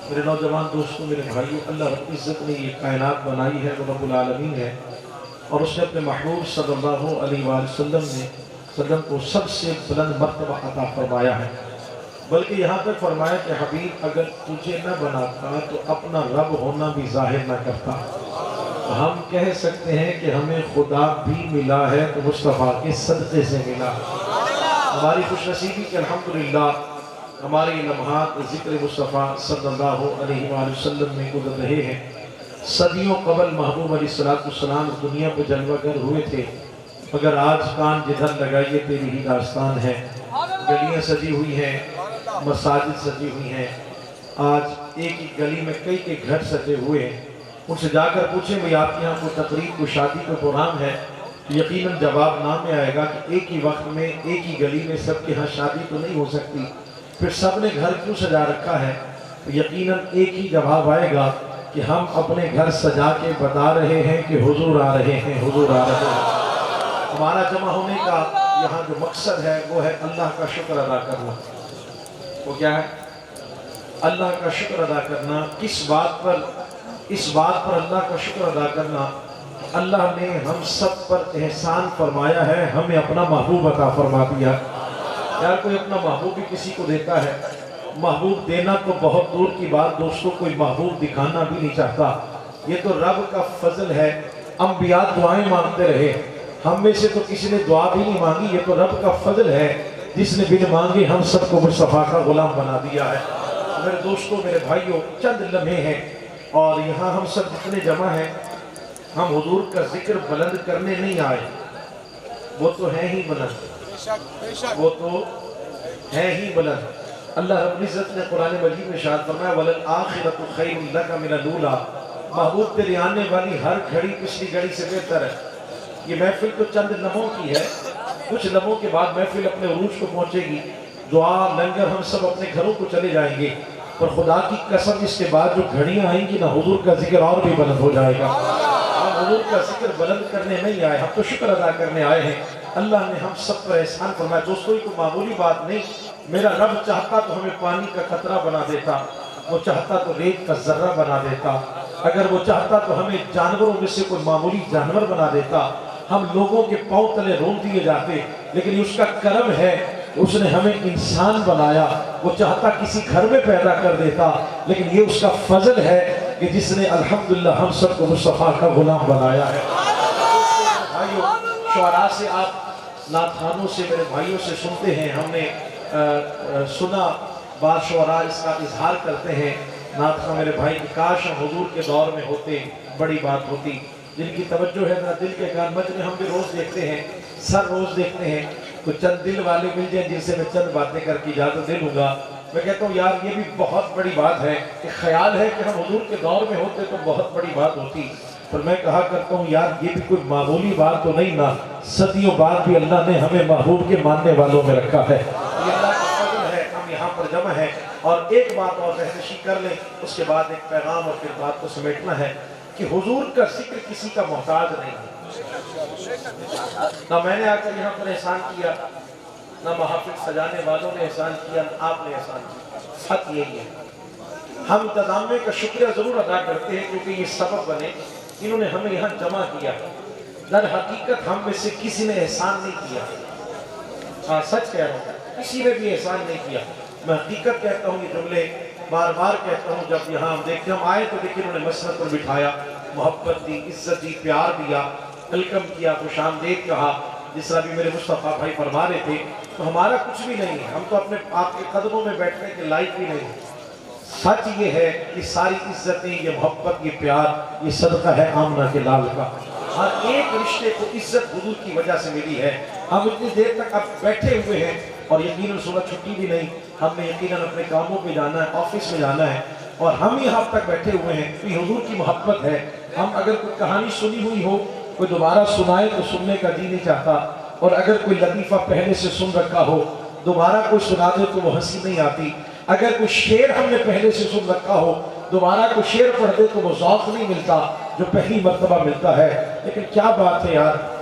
میرے نوجوان دوستوں، میرے بھائیوں، اللہ رب العزت نے یہ کائنات بنائی ہے، وہ رب العالمین ہے، اور اس نے اپنے محبوب صلی اللہ علیہ وآلہ وسلم کو سب سے بلند مرتبہ عطا فرمایا ہے۔ بلکہ یہاں تک فرمایا کہ حبیب اگر تجھے نہ بناتا تو اپنا رب ہونا بھی ظاہر نہ کرتا۔ ہم کہہ سکتے ہیں کہ ہمیں خدا بھی ملا ہے تو مصطفیٰ کے صدقے سے ملا۔ ہماری خوش نصیبی کہ الحمدللہ ہمارے لمحات ذکر مصطفیٰ صلی اللہ علیہ وآلہ وسلم میں گزر رہے ہیں۔ صدیوں قبل محبوب علیہ السلام دنیا پہ جلوہ گر ہوئے تھے، مگر آج کان جدھر لگائیے تیری ہی داستان ہے۔ گلیاں سجی ہوئی ہیں، مساجد سجی ہوئی ہیں، آج ایک ہی گلی میں کئی کئی گھر سجے ہوئے ہیں۔ ان سے جا کر پوچھیں بھئی آپ کے یہاں کوئی تقریب، کوئی شادی، کوئی پروگرام ہے، یقیناً جواب نام میں آئے گا کہ ایک ہی وقت میں ایک ہی گلی میں سب کے ہاں شادی تو نہیں ہو سکتی، پھر سب نے گھر کیوں سجا رکھا ہے؟ یقیناً ایک ہی جواب آئے گا کہ ہم اپنے گھر سجا کے بتا رہے ہیں کہ حضور آ رہے ہیں، حضور آ رہے ہیں۔ ہمارا جمع ہونے کا یہاں جو مقصد ہے وہ ہے اللہ کا شکر ادا کرنا۔ وہ کیا ہے؟ اللہ کا شکر ادا کرنا۔ کس بات پر؟ اس بات پر اللہ کا شکر ادا کرنا، اللہ نے ہم سب پر احسان فرمایا ہے، ہمیں اپنا محبوب عطا فرما دیا۔ یار کوئی اپنا محبوب بھی کسی کو دیتا ہے؟ محبوب دینا تو بہت دور کی بات، دوستوں کوئی محبوب دکھانا بھی نہیں چاہتا۔ یہ تو رب کا فضل ہے۔ انبیاء دعائیں مانگتے رہے، ہم میں سے تو کسی نے دعا بھی نہیں مانگی، یہ تو رب کا فضل ہے جس نے بن مانگے ہم سب کو مصطفیٰ کا غلام بنا دیا ہے۔ میرے دوستوں، میرے بھائیوں، چند لمحے ہیں اور یہاں ہم سب جتنے جمع ہیں، ہم حضور کا ذکر بلند کرنے نہیں آئے، وہ تو ہے ہی بلند، وہ تو ہے ہی بلند۔ اللہ رب العزت نے قرآن مجید میں ارشاد فرمایا وَلَلْآخِرَةُ خَيْرٌ لَكَ مِنَ الْأُولَىٰ، محبوب تیری آنے والی ہر گھڑی پچھلی گھڑی سے بہتر ہے۔ یہ محفل تو چند لمحوں کی ہے، کچھ لمحوں کے بعد محفل اپنے عروج کو پہنچے گی، دعا لنگر ہم سب اپنے گھروں کو چلے جائیں گے، پر خدا کی قسم اس کے بعد جو گھڑیاں آئیں گی نا، حضور کا ذکر اور بھی بلند ہو جائے گا۔ ہم حضور کا ذکر بلند کرنے نہیں آئے، ہم تو شکر ادا کرنے آئے ہیں۔ اللہ نے ہم سب پر احسان فرمایا۔ دوستوں یہ کوئی معمولی بات نہیں، میرا رب چاہتا تو ہمیں پانی کا قطرہ بنا دیتا، وہ چاہتا تو ریت کا ذرہ بنا دیتا، اگر وہ چاہتا تو ہمیں جانوروں میں سے کوئی معمولی جانور بنا دیتا، ہم لوگوں کے پاؤں تلے رول دیے جاتے، لیکن یہ اس کا کرم ہے، اس نے ہمیں انسان بنایا۔ وہ چاہتا کسی گھر میں پیدا کر دیتا، لیکن یہ اس کا فضل ہے کہ جس نے الحمدللہ ہم سب کو مصطفیٰ کا غلام بنایا ہے۔ بھائیوں، شعراء سے آپ نعت خوانوں سے، میرے بھائیوں سے سنتے ہیں، ہم نے سنا، بعض شعراء اس کا اظہار کرتے ہیں۔ نعت خواں میرے بھائی، کاش ہم حضور کے دور میں ہوتے، بڑی بات ہوتی۔ جن کی توجہ ہے نا دل کے کان مجمع، ہم بھی روز دیکھتے ہیں، سر روز دیکھتے ہیں، تو چند دل والے مل جائیں جن سے میں چند باتیں کر کے اجازت دے لوں گا۔ میں کہتا ہوں یار یہ بھی بہت بڑی بات ہے کہ خیال ہے کہ ہم حضور کے دور میں ہوتے تو بہت بڑی بات ہوتی، پر میں کہا کرتا ہوں یار یہ بھی کوئی معمولی بات تو نہیں نا، صدیوں بعد بھی اللہ نے ہمیں محبوب کے ماننے والوں میں رکھا ہے۔ یہ اللہ کا فضل ہے، ہم یہاں پر جمع ہیں۔ اور ایک بات اور رہنشی کر لیں، اس کے بعد ایک پیغام اور پھر بات کو سمیٹنا ہے کہ حضور کا ذکر کسی کا محتاج نہیں ہے۔ نہ میں نے آ کر یہاں پر احسان کیا، نہ محافل سجانے والوں نے احسان کیا، نہ آپ نے احسان کیا، حق یہی ہے۔ ہم انتظامیہ کا شکریہ ضرور ادا کرتے ہیں کیونکہ یہ سبب بنے، انہوں نے ہمیں یہاں جمع کیا۔ در حقیقت ہم میں سے کسی نے احسان نہیں کیا، ہاں سچ کہہ رہا ہوں، کسی نے بھی احسان نہیں کیا۔ میں حقیقت کہتا ہوں، یہ جملے بار بار کہتا ہوں، جب یہاں ہم دیکھتے ہم آئے تو دیکھیں انہوں نے مسند پر بٹھایا، محبت دی، عزت دی، پیار دیا، ویلکم کیا، خوش آمدید کہا، جس طرح بھی میرے مصطفیٰ بھائی فرما رہے تھے۔ تو ہمارا کچھ بھی نہیں ہے، ہم تو اپنے آپ کے قدموں میں بیٹھنے کے لائق بھی نہیں ہیں۔ سچ یہ ہے کہ ساری عزتیں، یہ محبت، یہ پیار، یہ صدقہ ہے آمنہ کے لال کا۔ ہر ایک رشتے کو عزت حضور کی وجہ سے ملی ہے۔ ہم اتنی دیر تک اب بیٹھے ہوئے ہیں اور یقیناً صبح چھٹی بھی نہیں، ہم نے یقیناً اپنے کاموں پہ جانا ہے، آفس میں جانا ہے، اور ہم یہاں تک بیٹھے ہوئے ہیں کہ حضور کی محبت ہے۔ ہم اگر کوئی کہانی سنی ہوئی ہو، کوئی دوبارہ سنائے تو سننے کا جی نہیں چاہتا، اور اگر کوئی لطیفہ پہلے سے سن رکھا ہو دوبارہ کوئی سنا دے تو وہ ہنسی نہیں آتی، اگر کوئی شعر ہم نے پہلے سے سن رکھا ہو دوبارہ کوئی شعر پڑھ دے تو وہ ذوق نہیں ملتا جو پہلی مرتبہ ملتا ہے۔ لیکن کیا بات ہے یار،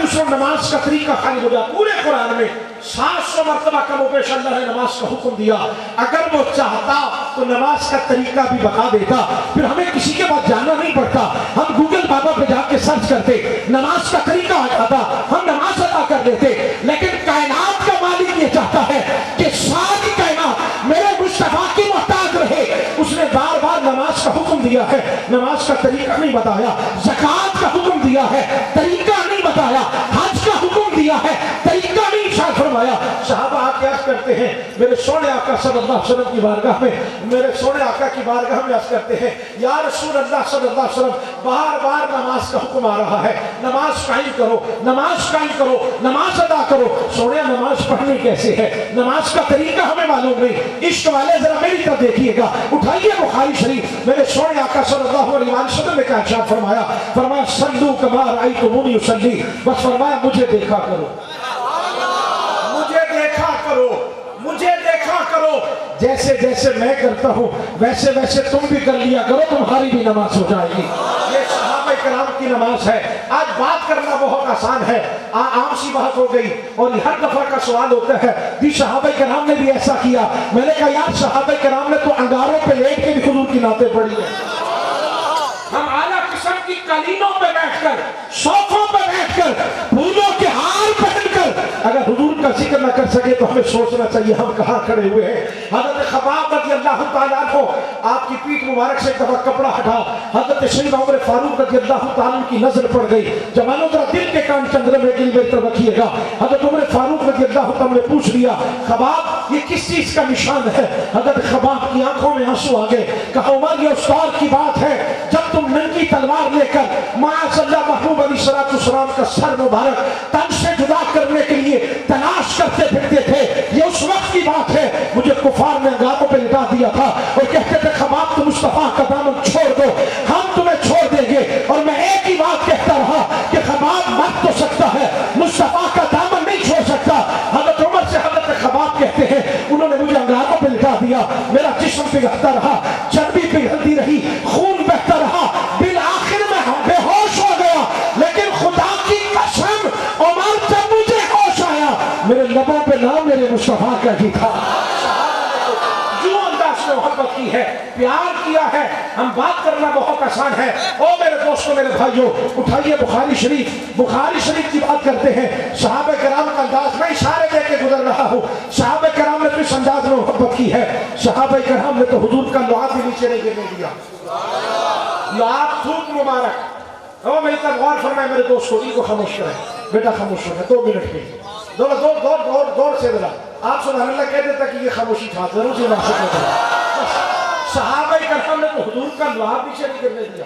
دوسروں نماز کا طریقہ خالی ہو جائے. پورے قرآن میں 700 مرتبہ کم و بیش اللہ نے نماز کا حکم دیا. اگر وہ چاہتا تو نماز کا طریقہ بھی بتا دیتا, پھر ہمیں کسی کے پاس جانا نہیں پڑتا. ہم گوگل بابا پہ جا کے سرچ کرتے, نماز کا طریقہ آ جاتا, ہم نماز ادا کر دیتے. لیکن کائنات کا مالک یہ چاہتا ہے کہ ساری کائنات میرے مصطفیٰ کی محتاج رہے. اس نے بار بار نماز کا حکم دیا ہے, نماز کا طریقہ نہیں بتایا. زکوٰۃ کا حکم دیا ہے, طریقہ نہیں بتایا. حج کا حکم دیا ہے, طریقہ نہیں ارشاد فرمایا. صحابہ آ کے عرض کرتے ہیں میرے سونے آقا صلی اللہ علیہ وسلم کی بارگاہ میں, میرے سونے آقا کی بارگاہ میں عرض کرتے ہیں یا رسول اللہ صلی اللہ علیہ وسلم, بار بار نماز کا حکم آ رہا ہے, نماز قائم کرو, نماز قائم کرو, نماز ادا کرو. سونے نماز پڑھنی کیسے ہے, نماز کا طریقہ ہمیں معلوم نہیں. عشق والے ذرا میری طرف دیکھیے گا, اٹھائیے بخاری شریف. میرے سونے آقا صلی اللہ علیہ وسلم نے کیا ارشاد فرمایا, فرمایا صلو کما رأیتمونی اصلی, بس فرمایا مجھے دیکھا کرو, مجھے دیکھا کرو, مجھے دیکھا کرو. جیسے جیسے میں کرتا ہوں ویسے ویسے تم بھی کر لیا کرو, تمہاری بھی نماز ہو جائے گی. یہ صحابہ کرام کی نماز ہے. آج بات کرنا بہت آسان ہے, عام سی بات ہو گئی, اور ہر دفعہ کا سوال ہوتا ہے کہ صحابہ کرام نے بھی ایسا کیا. میں نے کہا یار صحابہ کرام نے تو انگاروں پہ لیٹ کے بھی حضور کی نعتیں پڑھی ہیں. ہم اعلیٰ قسم کی قالینوں پہ بیٹھ کر, صوفوں پہ بیٹھ کر, پھولوں کے ہار پہن کر اگر حضور کا ذکر نہ کر سکے تو ہمیں سوچنا چاہیے ہم کہاں کھڑے ہوئے ہیں. حضرت خباب رضی اللہ تعالیٰ عنہ, آپ کی پیٹھ مبارک سے ایک دفعہ کپڑا ہٹا, حضرت سیدنا عمر فاروق رضی اللہ تعالیٰ عنہ کی نظر پڑ گئی. جوانوں ذرا دل کے کان چندر میں دل میں طرف رکھیے گا. حضرت عمر فاروق رضی اللہ تعالیٰ نے پوچھ لیا خباب یہ کس چیز کا نشان ہے. حضرت خباب کی آنکھوں میں آنسو آ گئے. کہا عمر یہ اس دور کی بات ہے جب تم ننگی تلوار لے کر معاذ اللہ محبوب علیہ السلام کا سر مبارک تن سے جدا کرنے کے لیے تلاش کرتے پھرتے تھے. یہ اس وقت کی بات ہے. مجھے کفار نے انگاروں پہ لٹا دیا تھا اور کہتے تھے خباب تم مصطفیٰ کا دامن چھوڑ دو, ہم تمہیں چھوڑ دیں گے. اور میں ایک ہی بات کہتا رہا کہ خباب مر تو سکتا ہے, مصطفیٰ کا دامن نہیں چھوڑ سکتا. حضرت عمر سے حضرت خباب کہتے ہیں انہوں نے مجھے انگاروں پہ لٹا دیا, میرا جسم پگھلتا رہا, چربی پگھلتی رہی, خون بہتا رہا, بالآخر میں بے ہوش ہو گیا. لیکن خدا کی قسم عمر جب مجھے ہوش آیا میرے لبوں پہ نام میرے مصطفیٰ کا ہی تھا. جو انداز میں محبت کی ہے, پیار کیا ہے. ہم بات کرنا بہت آسان ہے. او میرے دوستوں, میرے بھائیوں, اٹھائیے بخاری شریف. بخاری شریف کی بات کرتے ہیں. صحابہ کرام کا انداز, میں اشارے دے کے گزر رہا ہوں. صحابہ کرام نے تو اس انداز میں محبت کی ہے. صحابہ کرام نے تو حضور کا لعاب بھی نیچے نہیں گرنے دیا. لعاب تھوک مبارک. او میری طرف غور فرمائے میرے دوستوں, ان کو خاموش کریں. بیٹا خاموش ہو گئے 2 منٹ کے. دور سے ذرا آپ سبحان اللہ کہہ دیتا کہ یہ خاموشی تھا, ضرور سے ناصر کرتا. صحابہ کرام نے تو حضور کا لعاب نیچے نہیں گرنے دیا.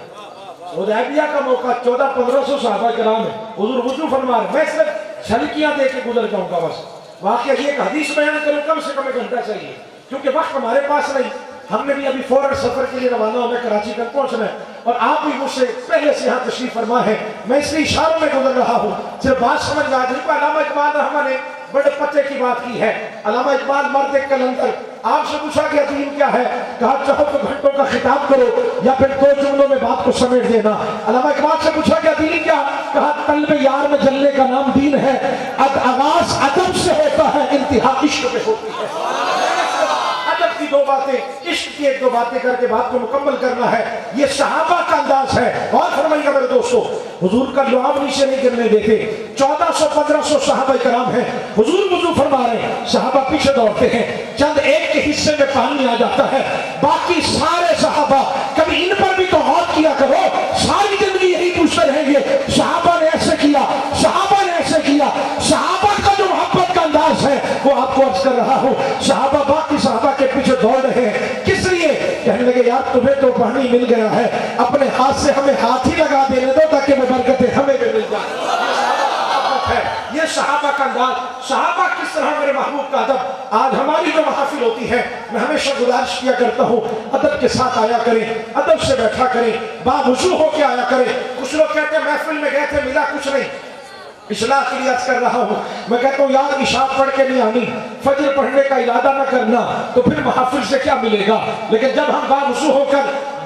حدیبیہ کا موقع 1400-1500 صحابہ کرام ہے. حضور وضو فرما رہے, میں صرف جھلکیاں دے کے گزر جاؤں گا بس. واقعہ یہ ایک حدیث بیان کروں, کم سے کم 1 گھنٹہ چاہیے کیونکہ وقت ہمارے پاس نہیں. ہم نے بھی ابھی فوراً سفر کے لیے روانہ ہونا, کراچی تک پہنچنا ہے, اور آپ بھی مجھ سے پہلے سے یہاں تشریف فرما ہے. میں اس لیے اشاروں میں گزر رہا ہوں, صرف بات سمجھ میں آ جائے. علامہ اقبال رحمہ نے بڑے پتے کی بات کی ہے. علامہ اقبال مرد کلندر, آپ سے پوچھا کہ دین کیا ہے, کہا چاہو تو گھنٹوں کا خطاب کرو یا پھر 2 جملوں میں بات کو سمیٹ دینا. علامہ اقبال سے پوچھا کہ دین کیا, کہا طلب یار میں جلنے کا نام دین ہے, آغاز ادب سے ہوتا ہے, انتہا عشق پہ ہوتی ہے. ادب کی 2 باتیں, عشق کی 1-2 باتیں کر کے بات کو مکمل کرنا ہے. یہ صحابہ کا انداز ہے. اور فرمائیے میرے دوستو, حضور کا لعاب نیچے نہیں گرنے دیتے. 1400-1500 صحابہ کرام ہیں. حضور وضو فرما رہے ہیں, صحابہ پیچھے دوڑتے ہیں. چند ایک کے حصے میں پانی آ جاتا ہے, باقی سارے صحابہ, کبھی ان پر بھی تو غور کیا کرو, ساری زندگی یہی پوچھتے رہیں گے صحابہ نے ایسے کیا, صحابہ نے ایسے کیا. صحابہ کا جو محبت کا انداز ہے وہ آپ کو عرض کر رہا ہوں. صحابہ باقی صحابہ کے پیچھے دوڑ رہے ہیں, کس لیے؟ کہنے لگے یار تمہیں تو پانی مل گیا ہے, اپنے ہاتھ سے ہمیں ہاتھ ہی لگا دینے دو تاکہ وہ برکتیں ہمیں بھی مل جائیں. یہ صحابہ کا انداز. صحابہ کس طرح میرے محبوب کا ادب. آج ہماری جو محافل ہوتی ہے, میں ہمیشہ گزارش کیا کرتا ہوں ادب کے ساتھ آیا کریں, ادب سے بیٹھا کریں, باوضو ہو کے آیا کریں. کچھ لوگ کہتے ہیں محفل میں گئے تھے ملا کچھ نہیں. اصلاح کے لیے عرض کر رہا ہوں, میں کہتا ہوں یار عشاء پڑھ کے نہیں آنی, فجر پڑھنے کا ارادہ نہ کرنا, تو پھر محافل سے کیا ملے گا. لیکن جب ہم باوضو ہو کر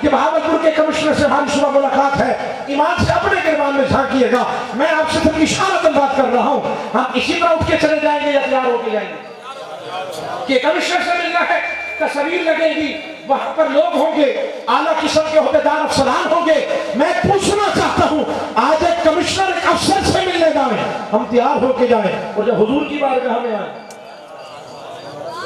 کہ بہاولپور کے کمشنر سے ہماری صبح ملاقات ہے، ایمان سے اپنے گربان میں جھانکیے گا، میں آپ سے صرف اشارتاً بات کر رہا ہوں، ہم اسی طرح اٹھ کے چلے جائیں گے یا تیار ہو کے جائیں گے کہ کمشنر سے ملنا ہے، تصویر لگے گی، وہاں پر لوگ ہوں گے، اعلیٰ قسم کے عہدیدار افسران ہوں گے، میں پوچھنا چاہتا ہوں آج ایک کمشنر ایک افسر سے ملنے جائیں، ہم تیار ہو کے جائیں اور جب حضور کی بارگاہ میں آئیں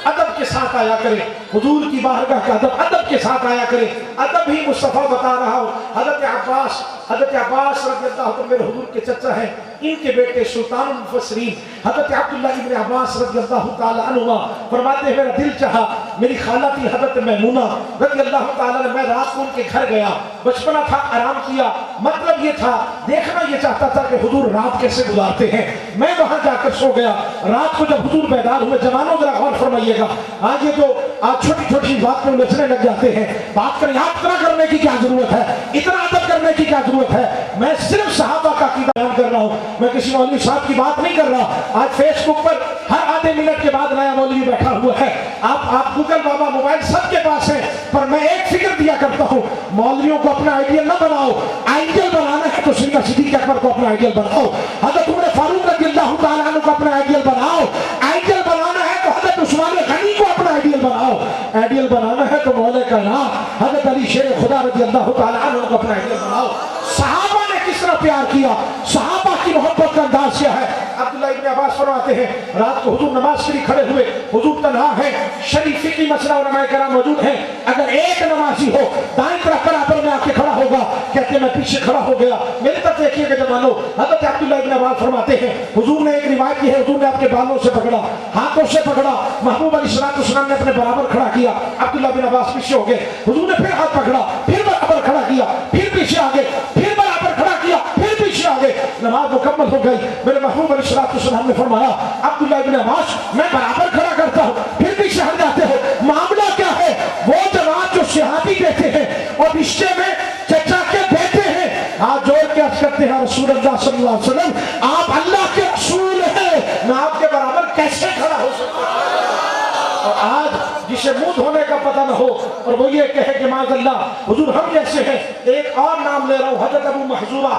ادب کے ساتھ آیا کریں، حضور کی بارگاہ کا ادب کے ساتھ آیا کریں، ادب ہی مصطفیٰ بتا رہا ہوں۔ حضرت عباس رضی اللہ عنہ میرے حضور کے چچا ہیں، ان کے بیٹے سلطان المفسرین حضرت عبداللہ ابن عباس رضی اللہ تعالی عنہ فرماتے ہیں میرا دل چاہا، میری خالہ تھی حضرت میمونہ رضی اللہ تعالی عنہ، میں رات کو ان کے گھر گیا، بچپنا تھا، آرام کیا، مطلب یہ تھا دیکھنا یہ چاہتا تھا کہ حضور رات کیسے گزارتے ہیں، میں وہاں جا کر سو گیا، رات کو جب حضور بیدار ہوئے، جوانوں ذرا غور فرمائیے گا، آج یہ جو آج چھوٹی چھوٹی بات میں نچنے لگ جاتے ہیں، بات کریں اتنا کرنے کی کیا ضرورت ہے، اتنا ادب کرنے کی کیا ضرورت ہے، میں صرف صحابہ کا عقیدہ بیان کر رہا ہوں، میں کسی مولوی صاحب کی بات نہیں کر رہا۔ آج فیس بک پر ہر آدھے منٹ کے بعد نیا مولوی بیٹھا ہوا ہے، آپ گوگل بابا موبائل سب کے پاس ہے، پر میں ایک فکر دیا کرتا ہوں، مولویوں کو اپنا آئیڈیل نہ بناؤ، آئیڈیل بنانا ہے تو سیدھا صدیق اکبر کو اپنا آئیڈیل بناؤ، حضرت عمر فاروق رضی اللہ تعالیٰ عنہ کو اپنا آئیڈیل بناؤ، آئیڈیل بنانا ہے تو حضرت عثمان غنی کو اپنا آئیڈیل بناؤ، آئیڈیل بنانا ہے تو مولا کائنات حضرت علی شیر خدا رضی اللہ تعالیٰ عنہ کو اپنا آئیڈیل بناؤ۔ صحابہ نے کس طرح پیار کیا، صحابہ کی محبت کا انداز کیا ہے۔ عبداللہ ابن عباس فرماتے ہیں رات کو حضور نماز کے لیے کھڑے ہوئے، حضور تنہا ہے، شریف فقہی مسئلہ علماء کرام موجود ہیں، اگر ایک نمازی ہو دائیں طرف برابر میں آ کے کھڑا ہوگا، کہتے ہیں میں پیچھے کھڑا ہو گیا، میری طرف دیکھیے کہ جوانوں، حضرت عبداللہ ابن عباس فرماتے ہیں حضور نے ایک روایت کی ہے، حضور نے آپ کے بالوں سے پکڑا، ہاتھوں سے پکڑا، محبوب علیہ السلام نے اپنے برابر کھڑا کیا، عبداللہ بن عباس پیچھے ہو گئے، حضور نے پھر ہاتھ پکڑا، پھر برابر کھڑا کیا، پھر پیچھے آگے، پھر برابر کھڑا کیا، پھر پیچھے آگے، نماز مکمل ہو گئی۔ میرے محبوب علیہ السلام نے فرمایا عبداللہ ابن عباس میں برابر کھڑا کرتا ہوں، پھر پیچھے ہٹ جاتے ہو، معاملہ کیا ہے؟ وہ جوان جو صحابی دیتے ہیں اور رشتے میں چچا کے بیٹے ہیں، ہاتھ جوڑ کے عرض کرتے ہیں رسول اللہ صلی اللہ علیہ وسلم آپ اللہ کے رسول ہیں، میں آپ کے برابر کیسے کھڑا ہو سکتا ہوں؟ اور آج جسے منہ دھونے کا پتہ نہ ہو اور وہ یہ کہے کہ معاذ اللہ حضور ہم جیسے ہیں، ایک اور نام لے رہا ہوں، حضرت ابو محذورہ،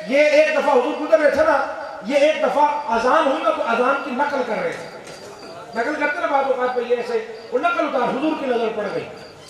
یہ ایک دفعہ حضور گزر رہے تھے نا، یہ ایک دفعہ اذان ہوئی نا تو اذان کی نقل کر رہے تھے، نقل کرتے نا بعض اوقات پہ یہ ایسے، وہ نقل اتار حضور کی نظر پڑ گئی،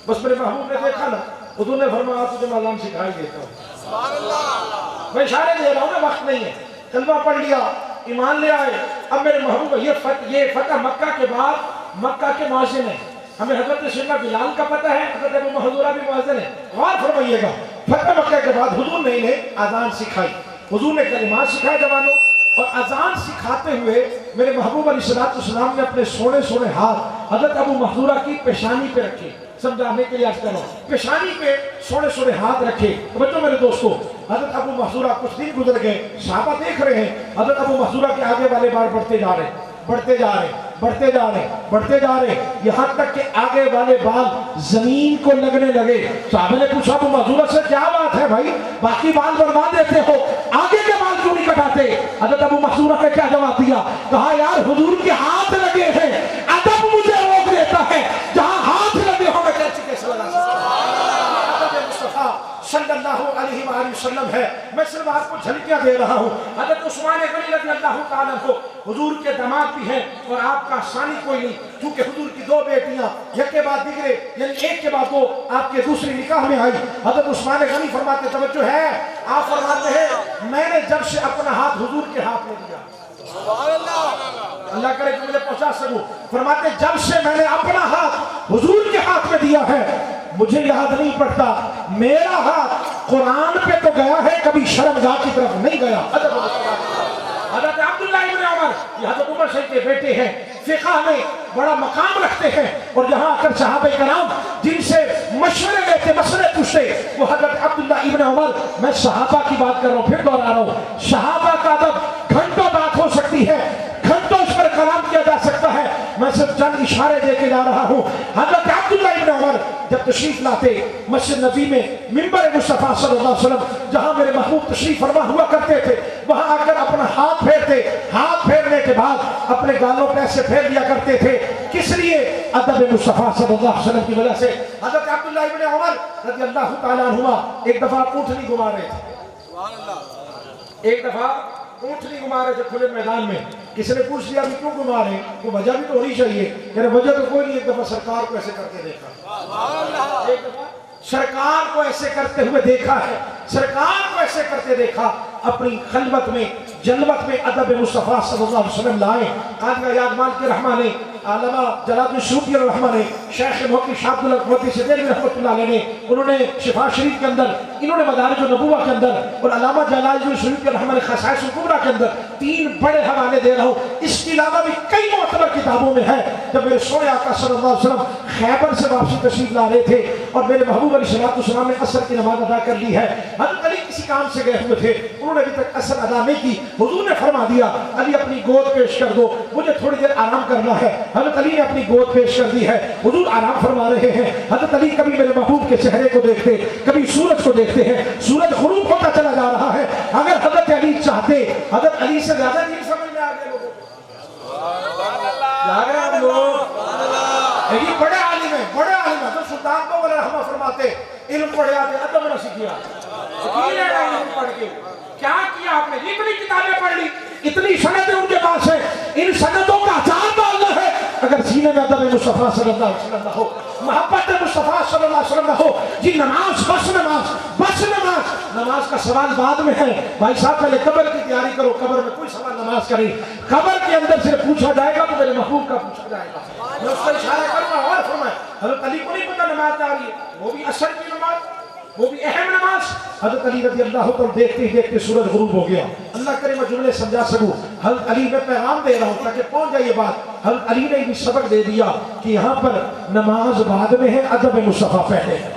بس میرے محبوب نے دیکھا نا، حضور نے فرمایا تجھے میں اذان سکھائی دیتا ہوں، میں اشارے دے رہا ہوں نا، وقت نہیں ہے، کلمہ پڑھ لیا، ایمان لے آئے، اب میرے محبوب یہ فتح مکہ کے بعد مکہ کے مؤذن ہیں، ہمیں حضرت سیدنا بلال کا پتہ ہے، حضرت ابو محذورہ بھی مؤذن ہے، غور فرمائیے گا، فتح مکہ کے بعد حضور نے انہیں اذان سکھائی، حضور نے کلمات سکھائے جوانوں، اور اذان سکھاتے ہوئے میرے محبوب علیہ السلام نے اپنے سونے سونے ہاتھ حضرت ابو محذورہ کی پیشانی پہ رکھے، سمجھانے کے لیے عرض کرو، پیشانی پہ سونے سونے ہاتھ رکھے۔ بچوں میرے دوستو، حضرت ابو محذورہ کچھ دن گزر گئے، صحابہ دیکھ رہے ہیں حضرت ابو محذورہ کے آگے والے بار بڑھتے جا رہے ہیں، بڑھتے جا رہے ہیں، بڑھتے جا رہے ہیں، بڑھتے جا رہے ہیں، یہاں تک کہ آگے والے بال زمین کو لگنے لگے۔ صحابہ نے پوچھا ابو محذورہ سے کیا بات ہے بھائی، باقی بال بڑھوا دیتے ہو، آگے کے بال کیوں نہیں کٹاتے؟ حضرت ابو محذورہ نے کیا جواب دیا؟ کہا یار حضور کے ہاتھ لگے ہیں، ادب مجھے روک دیتا ہے، جہاں ہاتھ لگے ہو میں کیسے لگا سکتا ہوں؟ حضرت مصطفیٰ صلی اللہ علیہ وآلہ وسلم ہے، میں صرف آپ کو جھلکیاں دے رہا ہوں۔ حضرت عثمان غنی رضی اللہ تعالیٰ کو حضور کے داماد بھی ہیں اور آپ کا ثانی کوئی نہیں، کیونکہ حضور کی دو بیٹیاں یک کے بعد دیگرے یعنی ایک کے بعد دو آپ کے دوسری نکاح میں آئی۔ حضرت عثمان غنی فرماتے توجہ ہے، آپ فرماتے ہیں میں نے جب سے اپنا ہاتھ حضور کے ہاتھ میں دیا، اللہ کرے کہ مجھے پہنچا سکوں، فرماتے جب سے میں نے اپنا ہاتھ حضور کے ہاتھ میں دیا ہے مجھے یاد نہیں پڑتا میرا ہاتھ قرآن پہ تو گیا ہے، کبھی شرمگاہ کی طرف نہیں گیا۔ حضرت عبداللہ ابن عمر یہ حضرت عمر شیخ کے بیٹے ہیں، فقہ میں بڑا مقام رکھتے ہیں، اور یہاں آ کر صحابہ کرام جن سے مشورے لیتے مسئلے پوچھتے وہ حضرت عبداللہ ابن عمر۔ میں صحابہ کی بات کر رہا ہوں، پھر دوہرا رہا ہوں، صحابہ کا ادب گھنٹوں بات ہو سکتی ہے، گھنٹوں اس پر کلام کیا جا سکتا ہے، میں صرف چند اشارے دے کے جا رہا ہوں۔ حضرت عبداللہ ابن عمر جب تشریف لاتے مسجد نبی میں منبر مصطفیٰ صلی اللہ علیہ وسلم جہاں میرے محبوب تشریف فرما ہوا کرتے تھے، وہاں آ کر اپنا ہاتھ پھیرتے، ہاتھ پھیرنے کے بعد اپنے گالوں پہ ایسے پھیر دیا کرتے تھے. کس لیے؟ ادب مصطفیٰ صلی اللہ علیہ وسلم کی وجہ سے. حضرت عبداللہ ابن عمر رضی اللہ تعالیٰ عنہما ایک دفعہ اونٹنی گھما رہے تھے. ایک دفعہ اونٹنی گھما رہے تھے کھلے میدان میں. کسی نے پوچھ لیا بھی کیوں گھما رہے ہیں؟ وہ وجہ بھی تو ہونی چاہیے. یعنی وجہ تو کوئی نہیں. ایک دفعہ سرکار کو ایسے کرتے دیکھا. ایک دفعہ سرکار کو ایسے کرتے ہوئے دیکھا ہے. سرکار کو ایسے کرتے دیکھا. اپنی خلوت میں جلوت میں ادب مصطفیٰ صلی اللہ علیہ وسلم لائے. قاضی یاد مالک رحمہ نے، علامہ جلال الدین سیوطی رحمہ نے، شیخ محقق شاہ عبد القادر صدیقی رحمۃ اللہ علیہ نے، انہوں نے شفا شریف کے اندر، انہوں نے مدارج النبوہ کے اندر، اور علامہ جلال الدین سیوطی رحمہ نے خصائص الکبریٰ کے اندر 3 بڑے حوالے دے رہا ہوں. اس کے علاوہ بھی کئی معتبر کتابوں میں ہے. جب میرے سونے آقا صلی اللہ علیہ وسلم خیبر سے واپسی تشریف لا رہے تھے اور میرے محبوب علیہ السلام نے عصر کی نماز ادا کر لی ہے. حضرت علی کسی کام سے گئے ہوئے تھے، انہوں نے ابھی تک عصر ادا نہیں کی. حضور نے فرما دیا علی اپنی گود پیش کر دو، مجھے تھوڑی دیر آرام کرنا ہے. حضرت علی نے اپنی گود پیش کر دی ہے. حضور آرام فرما رہے ہیں. حضرت علی کبھی میرے محبوب کے چہرے کو دیکھتے، کبھی سورج کو دیکھتے ہیں. سورج غروب ہوتا چلا جا رہا ہے. اگر حضرت علی چاہتے، حضرت علی سے زیادہ نہیں سمجھ میں آ گئے لوگوں یہ بڑے عالم ہیں، بڑے عالم ہیں. تو سلطان کو بولے رحمہ فرماتے علم پڑھے آتے ادب نہ سیکھیا. علم پڑھ کے کیا کیا آپ نے؟ اتنی کتابیں پڑھ لی، اتنی سندیں ان کے پاس ہیں. ان سندوں کا اچار ڈالنا ہے. اگر سینے میں ادب مصطفیٰ صلی اللہ علیہ وسلم نہ ہو، محبت مصطفیٰ صلی اللہ علیہ وسلم نہ ہو، جی نماز بس نماز بس نماز. نماز کا سوال بعد میں ہے. بھائی صاحب پہلے قبر کی تیاری کرو. قبر میں کوئی سوال نماز کا نہیں. قبر کے اندر سے پوچھا جائے گا تو میرے محبوب کا پوچھا جائے گا. میں اس کا اشارہ کروں گا اور فرمائے حضرت علی کو نہیں پتا نماز جا رہی ہے، وہ بھی عصر کی نماز، وہ بھی اہم نماز. حضرت علی رضی اللہ عنہ دیکھتے ہی دیکھتے سورج غروب ہو گیا. اللہ کرے میں جملے سمجھا سکوں. حضرت علی میں پیغام دے رہا ہوں تاکہ پہنچ جائے یہ بات. حضرت علی نے بھی سبق دے دیا کہ یہاں پر نماز بعد میں ہے، ادب مصطفیٰ پہلے ہے.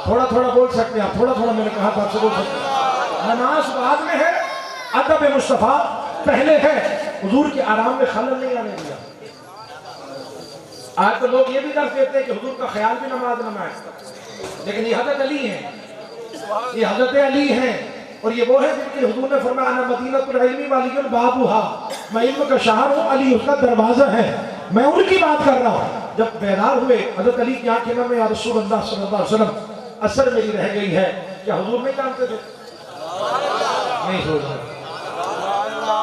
تھوڑا تھوڑا بول سکتے ہیں آپ، تھوڑا تھوڑا میں نے کہا تھا آپ سے بول سکتے ہیں. نماز بعد میں ہے، ادب مصطفیٰ پہلے ہے. حضور کے آرام میں خلل نہیں آنے دیا. آج تو لوگ یہ بھی درس دیتے ہیں کہ حضور کا خیال بھی نماز میں ہے، لیکن یہ حضرت علی ہیں، یہ حضرت علی ہیں. اور یہ وہ ہے جن کے حضور نے فرمایا انا مدینۃ العلم وعلی بابھا، میں علم کا شہر ہوں، علی اس کا دروازہ ہے. میں ان کی بات کر رہا ہوں. جب بیدار ہوئے حضرت علی کی آنکھیں نم یا رسول اللہ صلی اللہ علیہ وسلم اثر میری رہ گئی ہے. کیا حضور نہیں جانتے تھے؟ نہیں سوچ رہے.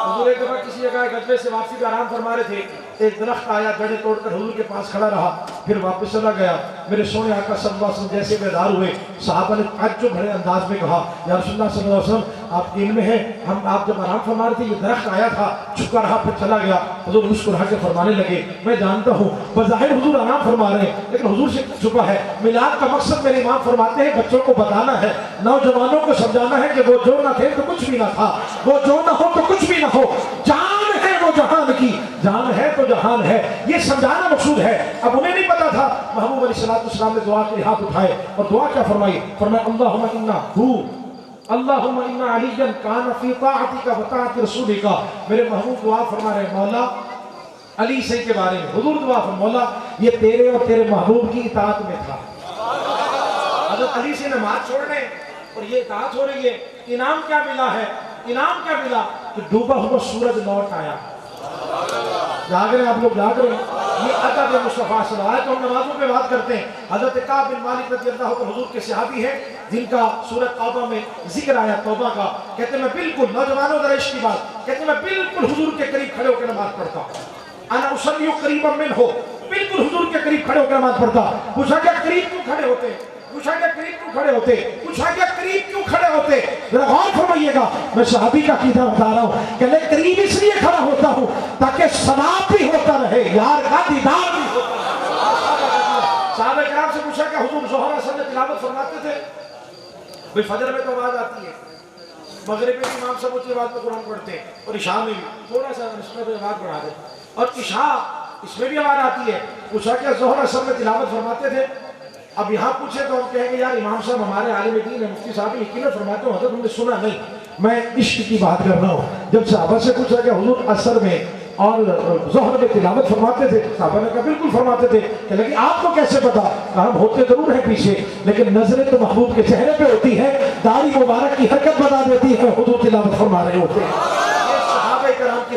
حضور ایک دفعہ کسی جگہ غزوے سے واپسی پہ آرام فرما رہے تھے. ایک درخت آیا، جڑیں توڑ کر حضور کے پاس کھڑا رہا، پھر واپس چلا گیا. میرے سونے آقا صلی اللہ علیہ وسلم جیسے بیدار ہوئے، صحابہ نے تعجب بھرے انداز میں کہا یا رسول اللہ صلی اللہ علیہ وسلم آپ کے علم ہے آپ جب آرام فرما رہے تھے یہ درخت آیا تھا، جھکا رہا پھر چلا گیا. حضور مسکرا کے فرمانے لگے میں جانتا ہوں بظاہر حضور آرام فرما رہے ہیں لیکن حضور سے چھپا ہے. میلاد کا مقصد میرے امام فرماتے ہیں بچوں کو بتانا ہے، نوجوانوں کو سمجھانا ہے کہ وہ جو نہ تھے تو کچھ بھی نہ تھا، وہ جو نہ ہو تو کچھ بھی نہ ہو. جان ہے وہ جہان کی، جان ہے تو جہان ہے، یہ سمجھانا مقصود ہے. اب انہیں نہیں پتا تھا. محبوب علیہ السلام نے دعا کے ہاتھ اٹھائے اور دعا کیا فرمائی؟ فرمایا اللہم انا ہو اللہم انا علی کان فی طاعتک و طاعت رسولک. میرے محبوب دعا فرما رہے مولا علی سے کے بارے میں. حضور دعا فرما مولا یہ تیرے اور تیرے محبوب کی اطاعت میں تھا. حضرت علی سے نماز چھوڑنے اور یہ اطاعت ہو رہی ہے. انعام کیا ملا ہے؟ انعام کیا ملا کہ ڈوبا ہوا سورج لوٹ آیا. جاگ رہے ہیں آپ لوگ، جاگ رہے ہیں. یہ ادب مصطفیٰ صلی اللہ علیہ وسلم. تو ہم نمازوں پہ بات کرتے ہیں. حضرت کعب بن مالک رضی اللہ عنہ حضور کے صحابی ہیں جن کا سورۃ توبہ میں ذکر آیا توبہ کا. کہتے ہیں میں بالکل نوجوانوں ذرا عشق کی بات کہتے ہیں میں بالکل حضور کے قریب کھڑے ہو کے نماز پڑھتا ہوں. انا اصلی قریبا منہ، بالکل حضور کے قریب کھڑے ہو کے نماز پڑھتا. پوچھا کیا قریب کیوں کھڑے ہوتے؟ پوچھا کیا قریب کیوں کھڑے ہوتے؟ پوچھا کیا قریب کیوں کھڑے ہوتے؟ ذرا غور فرمائیے گا. میں صحابی کا عقیدہ بتا رہا ہوں کہ میں قریب اس لیے کھڑا ہوتا ہوں تاکہ ثواب بھی ہوتا رہے، یار کا دیدار بھی ہوتا رہے. صحابہ کرام سے پوچھا کہ حضور ظہر اثر میں تلاوت فرماتے تھے؟ بھئی فجر میں تو آواز آتی ہے، مغرب میں امام صاحب اونچی آواز میں قرآن پڑھتے ہیں، اور عشاء میں بھی تھوڑا سا اس میں آواز بڑھا دیں، اور عشاء اس میں بھی آواز آتی ہے. پوچھا کہ ظہر اثر میں تلاوت فرماتے تھے؟ اب یہاں پوچھے تو ہم کہیں گے یار امام صاحب ہمارے عالم دین ہے، مفتی صاحب یقیناً فرماتے ہوں حضرت ہم نے سنا نہیں. میں عشق کی بات کر رہا ہوں. جب صحابہ سے پوچھا کہ حضور اثر میں اور ظہر میں تلاوت فرماتے تھے؟ صحابہ نے کہا بالکل فرماتے تھے. کہ لیکن آپ کو کیسے پتا؟ ہم ہوتے ضرور ہیں پیچھے لیکن نظریں تو محبوب کے چہرے پہ ہوتی ہے، داڑھی مبارک کی حرکت بتا دیتی ہے حضور تلاوت فرما رہے ہوتے ہیں. یہ صحابہ کرام کی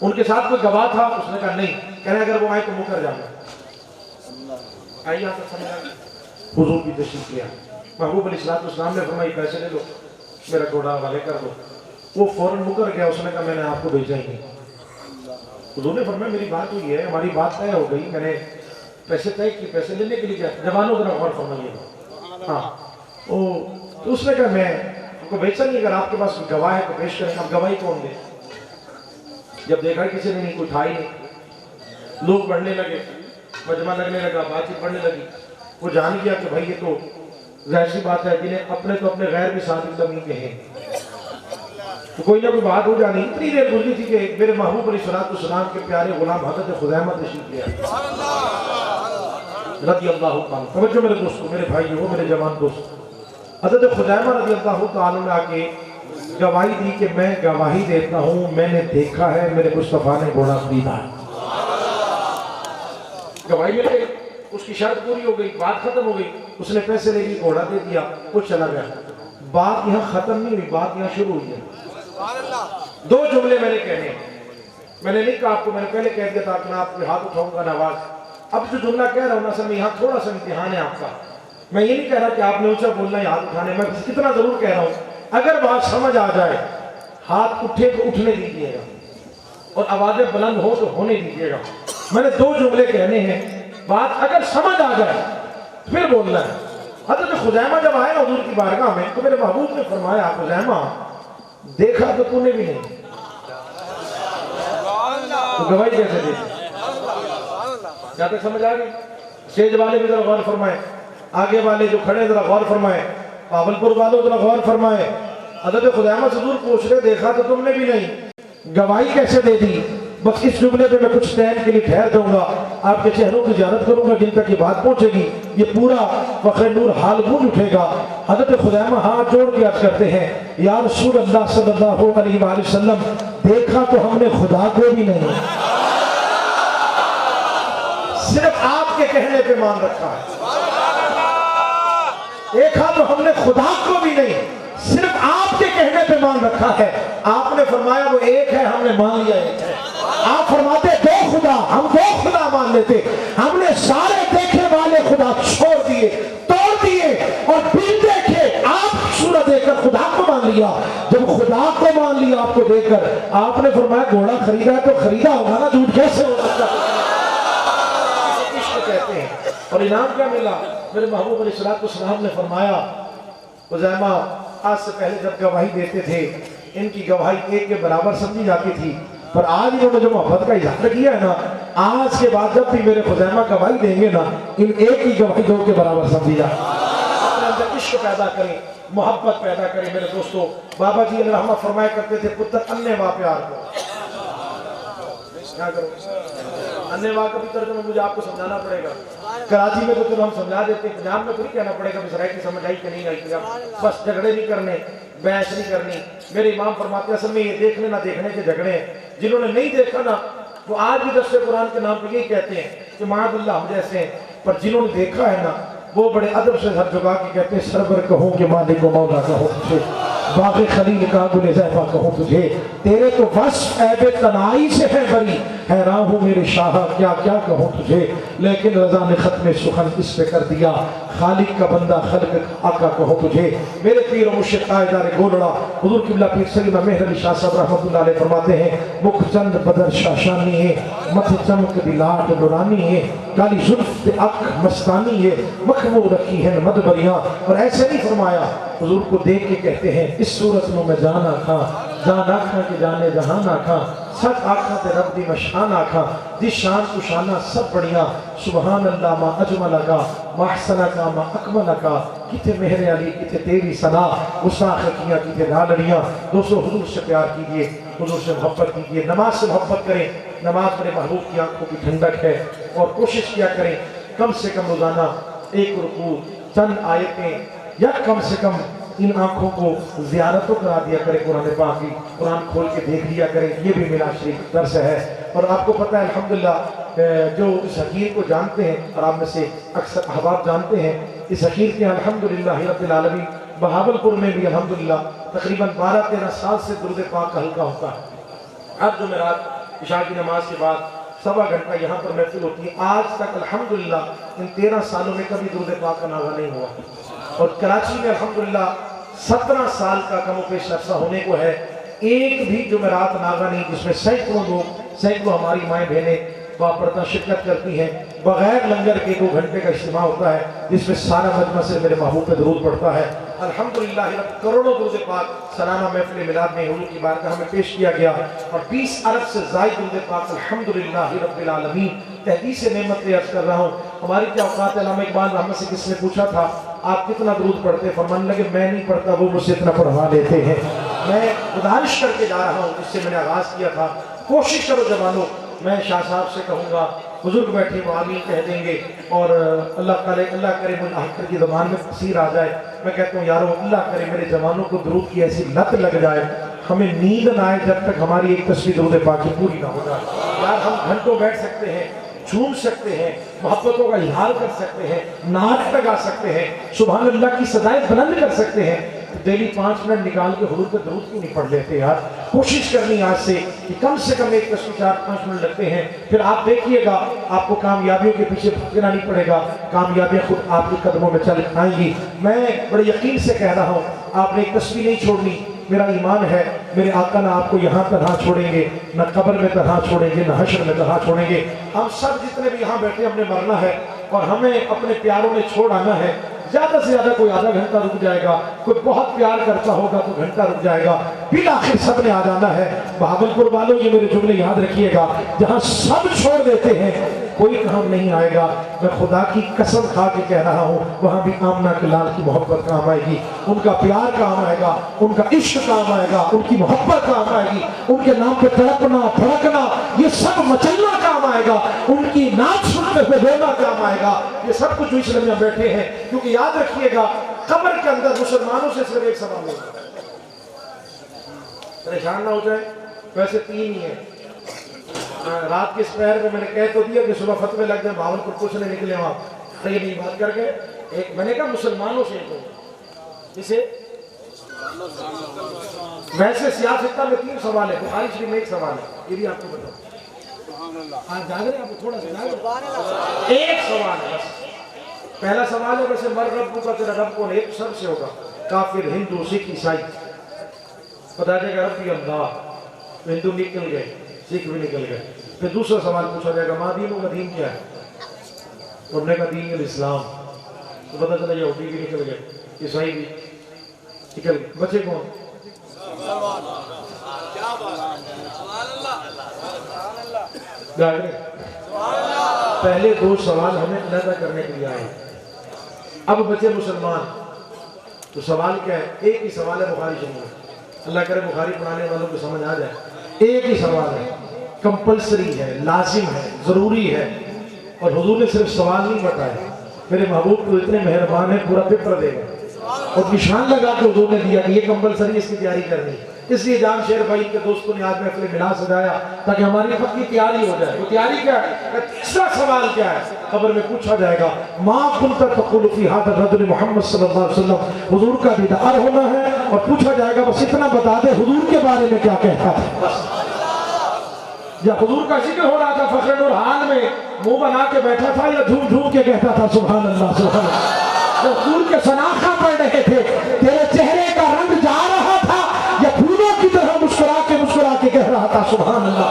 ان کے ساتھ کوئی گواہ تھا؟ اس نے کہا نہیں. کہہ رہے اگر وہ آئے تو مکر جانا. آئیے یہاں تک سمجھ آئے. حضور کی تشریف لیا. محبوب علیہ السلام نے فرمایا پیسے لے لو, میرا گھوڑا حوالے کر دو. وہ فوراً مکر گیا. اس نے کہا میں نے آپ کو بھیجا ہی نہیں. حضور نے فرمایا میری بات ہوئی ہے, ہماری بات طے ہو گئی, میں نے پیسے طے کیے, پیسے لینے کے لیے کیا. جوانوں ذرا غور فرمائیے. ہاں تو اس نے کہا میں آپ کو بھیجا نہیں, اگر آپ کے پاس گواہ ہے تو پیش کریں. اب گواہی کون دے؟ جب دیکھا کسی نے نہیں, کوئی تھا ہی نہیں, لوگ بڑھنے لگے, مجمع لگنے لگا, بات چیت بڑھنے لگی. وہ جان گیا کہ بھائی یہ تو ظاہر سی بات ہے جنہیں اپنے تو اپنے غیر بھی صادق زمین کے ہیں, تو کوئی نہ کوئی بات ہو جانی. اتنی دیر گزری تھی کہ میرے محبوب علیہ السلام کے پیارے غلام حضرت خزیمہ تشریف لے آئے رضی اللہ عنہ. توجہ میرے دوستو, میرے بھائیو, میرے جوان دوست. حضرت خزیمہ رضی اللہ تعالیٰ نے آ کے گواہی دی کہ میں گواہی دیتا ہوں, میں نے دیکھا ہے, میرے مصطفیٰ نے گھوڑا خریدا ہے. گواہی مل گئی, اس کی شرط پوری ہو گئی, بات ختم ہو گئی. اس نے پیسے لے لی, گھوڑا دے دیا, وہ چلا گیا. بات یہاں ختم نہیں ہوئی, بات یہاں شروع ہوئی ہے. دو جملے میں نے کہنے ہیں. میں نے نہیں کہا آپ کو, میں نے پہلے کہہ دیا تھا کہ میں آپ کے ہاتھ اٹھاؤں گا نواز. اب جو جملہ کہہ رہا ہوں نا سر, یہاں تھوڑا سا امتحان ہے آپ کا. میں یہ نہیں کہہ رہا کہ آپ نے اونچا بولنا ہے ہاتھ اٹھانے, میں اتنا ضرور کہہ رہا ہوں اگر بات سمجھ آ جائے ہاتھ اٹھے تو اٹھنے دیجیے گا, اور آوازیں بلند ہو تو ہونے دیجیے گا. میں نے دو جملے کہنے ہیں, بات اگر سمجھ آ جائے پھر بولنا ہے. حضرت خزیمہ جب آئے حضور کی بارگاہ میں تو میرے محبوب نے فرمایا خزیمہ دیکھا تو تو نے بھی نہیں, تو گواہی کیسے دے؟ کیا تک سمجھ آ گئی؟ اسٹیج والے بھی ذرا غور فرمائیں, آگے والے جو کھڑے ذرا غور فرمائیں, پاولپور والوں ذرا غور فرمائیں. حضرت خزیمہ سے دور پوچھ رہے دیکھا تو تم نے بھی نہیں, گواہی کیسے دے دی؟ بس اس جملے پہ میں کچھ ٹائم کے لیے ٹھہر دوں گا, آپ کے چہروں کی زیارت کروں گا جن تک یہ بات پہنچے گی, یہ پورا فخر نور حال گونج اٹھے گا. حضرت خزیمہ ہاتھ جوڑ کے عرض کرتے ہیں یا رسول اللہ صلی اللہ علیہ وآلہ وسلم, دیکھا تو ہم نے خدا کو بھی نہیں, صرف آپ کے کہنے پہ مان رکھا ہے. دیکھا تو ہم نے خدا کو بھی نہیں, صرف آپ کے کہنے پہ مان رکھا ہے. آپ نے فرمایا وہ ایک ہے, ہم نے مان لیا ایک ہے. آپ فرماتے دو خدا, ہم دو خدا مان لیتے, ہم نے سارے دیکھنے والے خدا چھوڑ دیے, توڑ دیے, اور بن دیکھے آپ صورت دے کر خدا کو مان لیا. جب خدا کو مان لیا آپ کو دیکھ کر, آپ نے فرمایا گھوڑا خریدا ہے تو خریدا ہوگا نا, جھوٹ کیسے ہو سکتا ہے؟ کہتے ہیں. اور انعام کیا ملا؟ میرے محبوب علیہ السلام نے فرمایا خزیمہ آج سے پہلے جب گواہی دیتے تھے ان کی گواہی ایک کے برابر سمجھی جاتی تھی, پر آج انہوں نے جو محبت کا اظہار کیا ہے نا, آج کے بعد جب بھی میرے خزیمہ گواہی دیں گے نا, ان ایک کی گواہی دو کے برابر سمجھی جائے. اپنے اندر عشق پیدا کریں, محبت پیدا کریں. میرے دوستو, بابا جی علیہ رحمہ فرمایا کرتے تھے پتر انے وا پیار کو کیا کرو. انے وا کا بھی ترجمہ مجھے آپ کو سمجھانا پڑے گا. کراچی میں تو چلو ہم سمجھا دیتے ہیں, پنجاب میں تو نہیں کہنا پڑے گا بسرائے کی سمجھ آئی کہ نہیں آئی. بس جھگڑے نہیں کرنے, بحث نہیں کرنی. میرے امام فرماتے ہیں اصل میں یہ دیکھنے نہ دیکھنے کے جھگڑے ہیں. جنہوں نے نہیں دیکھا نا وہ آج بھی درس قرآن کے نام پہ یہی کہتے ہیں کہ معاذ اللہ ہم جیسے ہیں, پر جنہوں نے دیکھا ہے نا وہ بڑے ادب سے سر جھکا کے کہتے ہیں سرور کہوں کہ مالک و مولا کہوں تجھے, باغ خلیل کا گل زیفہ کہوں تجھے, تیرے تو وصف عیب تنائی سے ہے بری, حیران ہوں میرے شاہ کیا کیا کہوں تجھے, لیکن رضا نے ختم سخن اس پہ کر دیا, خالق کا بندہ خلق آقا کہوں تجھے. میرے پیر و مرشد تاجدار گولڑا حضور قبلہ پیر سیدنا مہر علی شاہ صاحب رحمۃ اللہ علیہ فرماتے ہیں مکھ چند بدر شاشانی ہے, متھ چمک دلاٹ نورانی ہے, کالی زلف اک مستانی ہے, مخمور رکھی ہے مدبریاں. اور ایسے نہیں فرمایا, حضور کو دیکھ کے کہتے ہیں اس صورت میں جانا کھا, جان آکھاں کے جانے جہان آکھاں, سچ آکھاں تے رب دی مشان آکھاں, جس شان کو شانہ سب بڑیاں, سبحان اللہ ما اجمل کا, ما احسن کا, ما اکمل کا, کتے مہر علی کتے تیری ثنا, گستاخ کیا کتے لالڑیاں. دوستو حضور سے پیار کیجئے, حضور سے محبت کیجئے, نماز سے محبت کریں. نماز میرے محبوب کی آنکھوں کی ٹھنڈک ہے, اور کوشش کیا کریں کم سے کم روزانہ ایک رکوع, چند آیتیں, یا کم سے کم ان آنکھوں کو زیارتوں کرا دیا کرے قرآن پاک کی, قرآن کھول کے دیکھ لیا کریں. یہ بھی میرا شریف درس ہے. اور آپ کو پتہ ہے الحمدللہ جو اس حقیر کو جانتے ہیں, اور آپ میں سے اکثر احباب جانتے ہیں, اس حقیر کے الحمدللہ رب العالمین بہاولپور میں بھی الحمدللہ تقریباً 12-13 سال سے درود پاک کا حلقہ ہوتا ہے. ہر جمعرات عشاء کی نماز کے بعد 1.25 گھنٹہ یہاں پر محفل ہوتی ہے. آج تک الحمدللہ ان 13 سالوں میں کبھی درود پاک کا ناغہ نہیں ہوا. اور کراچی میں الحمدللہ 17 سال کا کم و بیش عرصہ ہونے کو ہے، ایک بھی جمعرات ناغہ نہیں جس میں سینکڑوں لوگ، سینکڑوں ہماری مائیں بہنیں باپردہ شرکت کرتی ہیں. بغیر لنگر کے 2 گھنٹے کا اجتماع ہوتا ہے جس میں سارا مجمع سے میرے محبوب پہ درود پڑتا ہے. الحمدللہ رب کروڑوں درود پاک سالانہ محفل میلاد میں حضور کی بارگاہ میں پیش کیا گیا، اور 20 ارب سے زائد درود پاک الحمدللہ رب العالمین. تحدیث نعمت پہ عرض کر رہا ہوں، ہماری کیا اوقات. علامہ اقبال رحمت سے کس نے پوچھا تھا آپ کتنا درود پڑھتے؟ فرمانے لگے میں نہیں پڑھتا، وہ مجھ سے اتنا پڑھوا دیتے ہیں. میں گزارش کر کے جا رہا ہوں جس سے میں نے آغاز کیا تھا، کوشش کرو جوانوں. میں شاہ صاحب سے کہوں گا، بزرگ بیٹھے وہ آمین کہہ دیں گے، اور اللہ کرے مجھ آخر کی زبان میں تفسیر آ جائے. میں کہتا ہوں یارو اللہ کرے میرے جوانوں کو درود کی ایسی لت لگ جائے، ہمیں نیند نہ آئے جب تک ہماری ایک تصویر درود پاک کی پوری نہ ہو جائے. یار ہم گھنٹوں بیٹھ سکتے ہیں، جھوم سکتے ہیں، محبتوں کا اظہار کر سکتے ہیں، نعت لگا سکتے ہیں، سبحان اللہ کی صدائیں بلند کر سکتے ہیں. ڈیلی 5 منٹ نکال کے حضور پہ درود کیوں نہیں پڑھ لیتے یار؟ کوشش کرنی آج سے کہ کم سے کم ایک تصویر 4-5 منٹ لگتے ہیں. پھر آپ دیکھیے گا آپ کو کامیابیوں کے پیچھے بھٹکنا نہیں پڑے گا، کامیابیاں خود آپ کے قدموں میں چل آئیں گی. میں بڑے یقین سے کہہ رہا ہوں آپ نے ایک تصویر نہیں چھوڑنی. میرا ایمان ہے میرے آقا نہ آپ کو یہاں تنہا چھوڑیں گے، نہ قبر میں تنہا چھوڑیں گے، نہ حشر میں تنہا چھوڑیں گے. ہم سب جتنے بھی یہاں بیٹھے ہم نے مرنا ہے اور ہمیں اپنے پیاروں نے چھوڑ آنا ہے. زیادہ سے زیادہ کوئی آدھا گھنٹہ رک جائے گا، کوئی بہت پیار کرتا ہوگا تو گھنٹہ رک جائے گا، بالآخر سب نے آ جانا ہے. بہاولپور والوں یہ میرے جملے یاد رکھیے گا، جہاں سب چھوڑ دیتے ہیں کوئی کام نہیں آئے گا. میں خدا کی قسم کھا کے کہہ رہا ہوں وہاں بھی آمنہ کے لال کی محبت کام آئے گی، ان کا پیار کام آئے گا، ان کا عشق کام آئے گا، ان کی محبت کام آئے گی، ان کے نام پہ تڑپنا پھڑکنا یہ سب مچلنا کام آئے گا، ان کی نعت سننے پہ رونا کام آئے گا. یہ سب کچھ اس لیے بیٹھے ہیں کیونکہ یاد رکھیے گا قبر کے اندر مسلمانوں سے صرف ایک سوال ہوگا. پریشان نہ ہو جائے، ویسے 3 ہی ہیں. رات کے سپہر میں نے کہہ تو دیا کہ صبح فتوے لگ جائیں بہاولپور کچھ نہیں نکلے وہاں. یہ نہیں بات کر کے ایک میں نے کہا مسلمانوں سے ایک ہوگا. جسے ویسے سیاست میں 3 سوال ہے، بخاری شریف میں 1 سوال ہے، یہ بھی آپ کو بتاؤں. جاگ رہے ہیں آپ تھوڑا سا جاگ. ایک سوال ہے بس. پہلا سوال ہے ویسے مر رب کا تیرا رب کون؟ ایک سب سے ہوگا، کافر ہندو سکھ عیسائی. بتا دے گا ربی اللہ، ہندو نکل گئے، سکھ بھی نکل گئے. پھر دوسرا سوال پوچھا جائے گا ماں دینوں کا دین کیا ہے؟ انہوں نے کہا دین الاسلام. تو پتہ چلا یہودی بھی نکل گئے، عیسائی بھی نکل گئے. بچے کون؟ پہلے 2 سوال ہمیں علیحدہ کرنے کے لیے آئے. اب بچے مسلمان تو سوال کیا ہے؟ ایک ہی سوال ہے بخاری شریف میں. اللہ کرے بخاری پڑھانے والوں کو سمجھ آ جائے. ایک ہی سوال ہے، کمپلسری ہے، لازم ہے، ضروری ہے. اور حضور نے صرف سوال نہیں بتایا، میرے محبوب تو اتنے مہربان ہیں پورا پیپر دے گا اور نشان لگا کے حضور نے دیا کہ یہ کمپلسری اس کی تیاری کرنی. اس لیے جان شیر بھائی کے دوستوں نے آج محفل میلاد سجایا تاکہ ہماری خود کی تیاری ہو جائے. وہ تیاری کیا ہے؟ تیسرا سوال کیا ہے؟ قبر میں پوچھا جائے گا ما کنت تقول فی ھذا الرجل محمد صلی اللہ علیہ وسلم. حضور کا دیدار ہونا ہے اور پوچھا جائے گا بس اتنا بتا دے حضور کے بارے میں کیا کہتا ہے. جب حضور کا ذکر ہو رہا تھا فخر نور حال میں منہ بنا کے بیٹھا تھا یا جھوم جھوم کے کہتا تھا سبحان اللہ سبحان اللہ. جب حضور کے ثناء پڑھ رہے تھے تیرے چہرے کا رنگ جا رہا تھا یا پھولوں کی طرح مسکرا کے کہہ رہا تھا سبحان اللہ.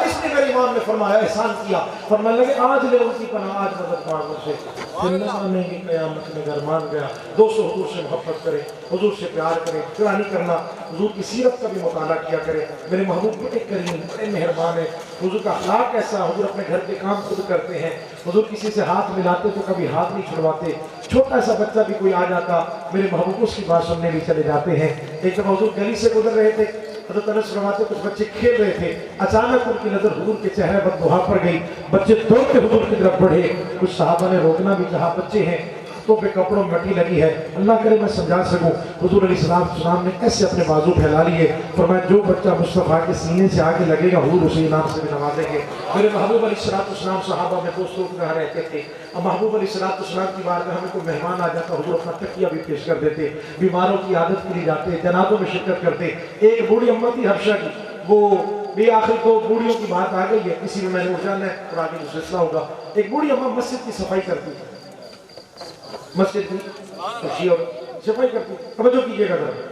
اس نے میرے امام نے فرمایا احسان کیا، فرمانے لگے آج لے ان کی پناہ، آج مدد مانگ مجھ سے. پھر نہ مانیں گے قیامت میں گھر مان گیا. دوستو حضور سے محبت کرے، حضور سے پیار کرے، کیا نہیں کرنا. حضور کی سیرت کا بھی مطالعہ کیا کرے. میرے محبوب بڑے کریم بڑے مہربان ہیں. حضور کا اخلاق ایسا، حضور اپنے گھر کے کام خود کرتے ہیں. حضور کسی سے ہاتھ ملاتے تو کبھی ہاتھ نہیں چھڑواتے. چھوٹا سا بچہ بھی کوئی آ جاتا میرے محبوب اس کی بات سننے بھی چلے جاتے ہیں. ایک دفعہ حضور گلی سے گزر رہے تھے، حضرت انس فرماتے کچھ بچے کھیل رہے تھے، اچانک ان کی نظر حضور کے چہرے بددعا پر گئی. بچے دوڑتے حضور کی طرف بڑھے. کچھ صحابہ نے روکنا بھی چاہا، بچے ہیں، ہاتھوں پہ کپڑوں میں مٹی لگی ہے، اللہ کرے میں سمجھا سکوں. حضور علیہ السلام نے ایسے اپنے بازو پھیلا لیے، فرمایا جو بچہ مصطفیٰ کے سینے سے آگے لگے گا حضور اسی انعام سے بھی نوازیں گے. میرے محبوب علیہ السلام صحابہ میں دوستوں کے گھر رہتے تھے. اب محبوب علیہ السلام کی بارگاہ میں کوئی مہمان آ جاتا حضور اپنا تکیہ بھی پیش کر دیتے. بیماروں کی عادت کے لیے جاتے، جنازوں میں شرکت کرتے. ایک بوڑھی امتی حبشہ کی، وہ بھی آخر کو بوڑھیوں کی بات آ گئی ہے، کسی میں نے اٹھ جانا ہے اور آگے جو سلسلہ ہوگا. ایک بوڑھی اماں مسجد کی صفائی کرتی ہے، مسجد کی تشیع اور صفائی کرتی ہے. توجہ کیجیے گا ذرا.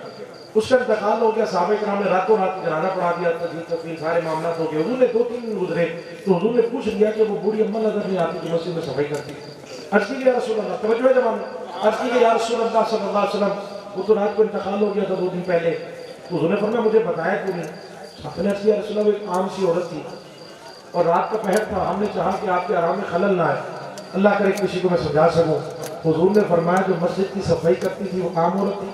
اس کا انتقال ہو گیا، صحابہ کرام نے راتوں رات جنازہ پڑھا دیا، تجہیز تکفین سارے معاملات ہو گئے. حضور نے 2-3 دن گزرے تو حضور نے پوچھ لیا کہ وہ بوڑھی اماں نظر نہیں آتی کہ مسجد میں صفائی کرتی ہے. عرض کی یا رسول اللہ، توجہ ہے جوان، عرض کی یا رسول اللہ صلی اللہ علیہ وسلم، وہ تو رات کو انتقال ہو گیا تھا 2 دن پہلے. تو حضور نے فرمایا مجھے بتایا کیوں نہیں؟ صحابہ نے عرض کی یا رسول اللہ، وہ ایک عام سی عورت تھی اور رات کا پہر تھا، ہم نے چاہا کہ آپ کے آرام میں خلل نہ آئے، اللہ کرے کسی کو میں سمجھا سکوں. حضور نے فرمایا جو مسجد کی صفائی کرتی تھی وہ عام عورت تھی.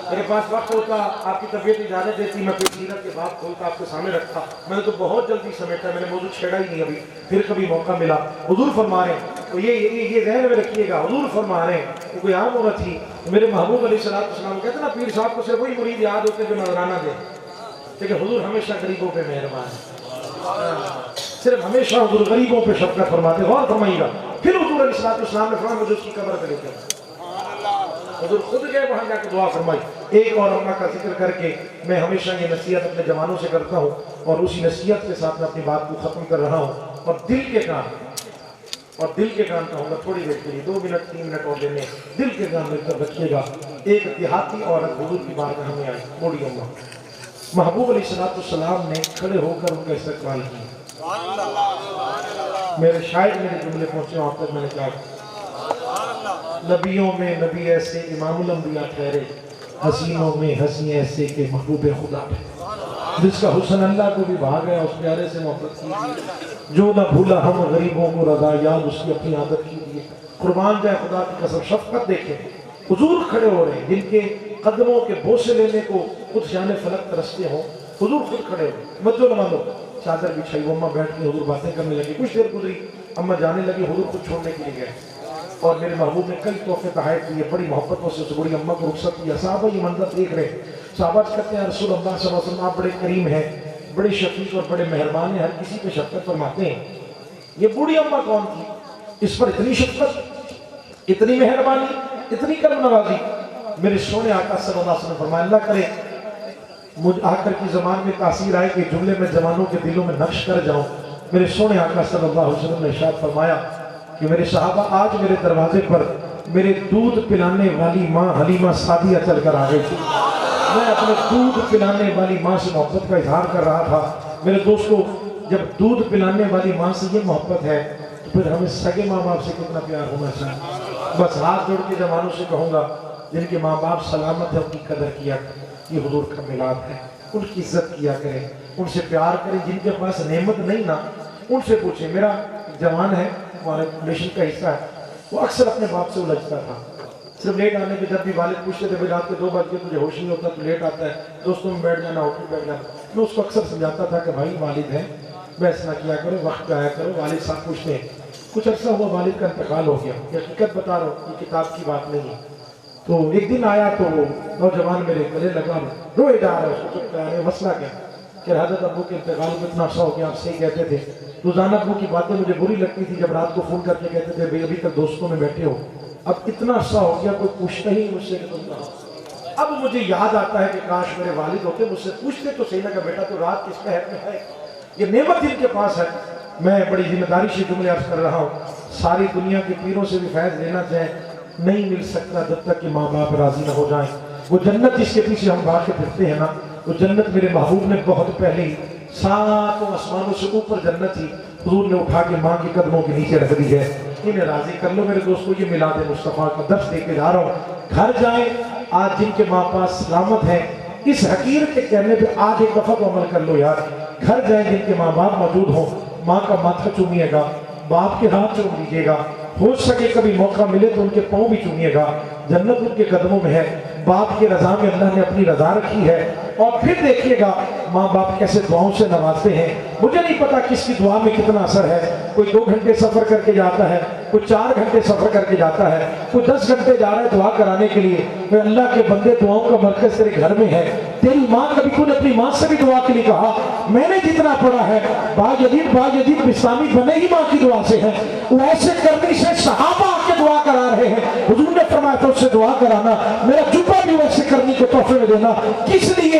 میرے پاس وقت ہوتا، آپ کی طبیعت اجازت دیتی، میں کوئی سیرت کے باب کھولتا آپ کے سامنے رکھتا. میں نے تو بہت جلدی سمیٹا، میں نے موضوع چھیڑا ہی نہیں ابھی، پھر کبھی موقع ملا. حضور فرما رہے ہیں تو یہ ذہن میں رکھیے گا، حضور فرما رہے ہیں وہ کوئی عام عورت تھی. میرے محبوب علیہ السلام کہتے ہیں نا پیر صاحب کو صرف وہی مرید یاد ہوتے جو نذرانہ دے، لیکن حضور ہمیشہ غریبوں پہ مہربان ہے، صرف ہمیشہ حضور غریبوں پہ شفقت فرماتے. غور فرمائیے گا. پھر حضور علیہ السلام نے فرمایا مجھے اس کی قبر پہ لے کے حضور خود گئے وہاں جا کے دعا فرمائی. ایک اور اماں کا ذکر کر کے میں ہمیشہ یہ نصیحت اپنے جوانوں سے کرتا ہوں اور اسی نصیحت کے ساتھ میں اپنی بات کو ختم کر رہا ہوں. اور دل کے کام کہوں گا تھوڑی دیر کے لیے، 2 منٹ 3 منٹ اور دینے، دل کے کام مل کر رکھیے گا. ایک دیہاتی عورت حضور کی بارگاہ میں آئی، بوڑھی اماں. محبوب علیہ السلام نے کھڑے ہو کر ان کا استقبال کیا. میرے شاید میرے جملے پہنچے وہاں تک میں نے کہا نبیوں میں نبی ایسے امام الانبیاء ٹھہرے، حسینوں میں حسین ایسے کہ محبوب خدا ٹھہرے. جس کا حسن اللہ کو بھی بھا گیا اس پیارے سے محبت کی، جو نہ بھولا ہم غریبوں کو رضا یاد اس کی اپنی عادت کی دیے. قربان جائے خدا کی قسم. شفقت دیکھیں، حضور کھڑے ہو رہے ہیں جن کے قدموں کے بوسے لینے کو خود جانے فلک ترستے ہوں، حضور خود کھڑے ہو. مجھو نہ مانو، چادر بچھائی، وہ اماں بیٹھ کے حضور باتیں کرنے لگی. کچھ دیر گزری، اماں جانے لگی، حضور خود چھوڑنے کے لیے گئے اور میرے محبوب نے کئی تحفے تحائف کیے. بڑی محبتوں سے اس بڑی اماں کو رخصت کیا. صحابہ یہ منظر دیکھ رہے ہیں. صحابہ کہتے ہیں رسول اللہ صلی اللہ علیہ وسلم آپ بڑے کریم ہیں، بڑے شفیق اور بڑے مہربان ہیں، ہر کسی پہ شفقت فرماتے ہیں. یہ بوڑھی اماں کون تھی؟ اس پر اتنی شفقت، اتنی مہربانی، اتنی کرم نوازی. میرے سونے آقا صلی اللہ علیہ وسلم فرمایا اللہ کرے مجھ آ کر کی زمان میں تاثیر آئے کہ جملے میں جوانوں کے دلوں میں نقش کر جاؤں. میرے سونے آقا صلی اللہ علیہ وسلم نے ارشاد فرمایا کہ میرے صحابہ آج میرے دروازے پر میرے دودھ پلانے والی ماں حلیمہ سعدیہ چل کر آ گئی تھی. میں اپنے دودھ پلانے والی ماں سے محبت کا اظہار کر رہا تھا. میرے دوستو، جب دودھ پلانے والی ماں سے یہ محبت ہے تو پھر ہمیں سگے ماں باپ سے کتنا پیار ہونا چاہیے. بس ہاتھ جوڑ کے جوانوں سے کہوں گا جن کے ماں باپ سلامت ہے ان کی قدر کیا کریں. یہ حضور کا میلاد ہے، ان کی عزت کیا کریں، ان سے پیار کریں. جن کے پاس نعمت نہیں نا ان سے پوچھیں. میرا جوان ہے، ہمارے فاؤنڈیشن کا حصہ ہے، وہ اکثر اپنے باپ سے الجھتا تھا. صرف لیٹ آنے کے جب بھی والد پوچھتے تھے رات کے 2 بج کے تجھے ہوش نہیں ہوتا تو لیٹ آتا ہے، دوستوں میں بیٹھ جانا، ہوٹل بیٹھ جانا. میں اس کو اکثر سمجھاتا تھا کہ بھائی والد ہیں، بحث نہ کیا کرو، وقت پہ آیا کرو. والد صاحب پوچھتے ہیں. کچھ عرصہ ہوا والد کا انتقال ہو گیا. یہ حقیقت بتا رہا ہوں، یہ کتاب کی بات نہیں ہے. تو ایک دن آیا تو وہ نوجوان میرے گلے لگا، روئے جا رہا ہے. اس کو چپ کرانے مسئلہ کیا کہ حضرت ابو کے انتقال میں اتنا عرصہ ہو گیا. آپ صحیح کہتے تھے. روزانہ ابو کی باتیں مجھے بری لگتی تھی جب رات کو فون کر کے کہتے تھے بھائی ابھی تک دوستوں میں بیٹھے ہو. اب اتنا عرصہ ہو گیا کوئی پوچھتا ہی مجھ سے کہ تم کہاں. اب مجھے یاد آتا ہے کہ کاش میرے والد ہوتے مجھ سے پوچھتے تو صحیح لگا بیٹا تو رات کس پہر میں ہے. یہ نعمت ان کے پاس ہے. میں بڑی ذمہ داری سے جملے عرض کر رہا ہوں. ساری دنیا کے پیروں سے بھی فیض لینا چاہیں نہیں مل سکتا جب تک کہ ماں باپ راضی نہ ہو جائیں. وہ جنت جس کے پیچھے ہم بھاگ کے پھرتے ہیں نا، وہ جنت میرے محبوب نے بہت پہلے ہی 7 آسمانوں سے اوپر جنت ہی حضور نے اٹھا کے ماں کے قدموں کے نیچے رکھ دی ہے. انہیں راضی کر لو میرے دوستو. یہ میلاد مصطفیٰ کا درس دے کے جا رہا ہوں. گھر جائیں آج جن کے ماں باپ سلامت ہیں، اس حقیر کے کہنے پہ آج ایک دفعہ کو عمل کر لو یار. گھر جائیں جن کے ماں باپ موجود ہوں، ماں کا ماتھا چومیے گا، باپ کے ہاتھ چوم لیجیے گا. ہو سکے کبھی موقع ملے تو ان کے پاؤں بھی چومیے گا. جنت ان کے قدموں میں ہے. باپ کی رضا میں اللہ نے اپنی رضا رکھی ہے. اور پھر دیکھیے گا ماں باپ کیسے دعاؤں سے نوازتے ہیں. مجھے نہیں پتا کس کی دعا میں کتنا اثر ہے. کوئی 2 گھنٹے سفر کر کے جاتا ہے، کوئی 4 گھنٹے سفر کر کے جاتا ہے، کوئی 10 گھنٹے جا رہا ہے دعا کرانے کے لیے. اللہ کے بندے دعاؤں کا مرکز تیرے گھر میں ہے. تیری ماں کبھی تو نے اپنی ماں سے بھی دعا کے لیے کہا میں نے جتنا پڑھا ہے باجدید بسلامی بنے ہی ماں کی دعا سے ہے. ویسے کرنی سے صحابہ آ کے دعا کرا رہے ہیں. حضور نے فرمایا تھا اس سے دعا کرانا، میرا جبہ بھی ویسے کرنی کے تحفے میں دینا. کس لیے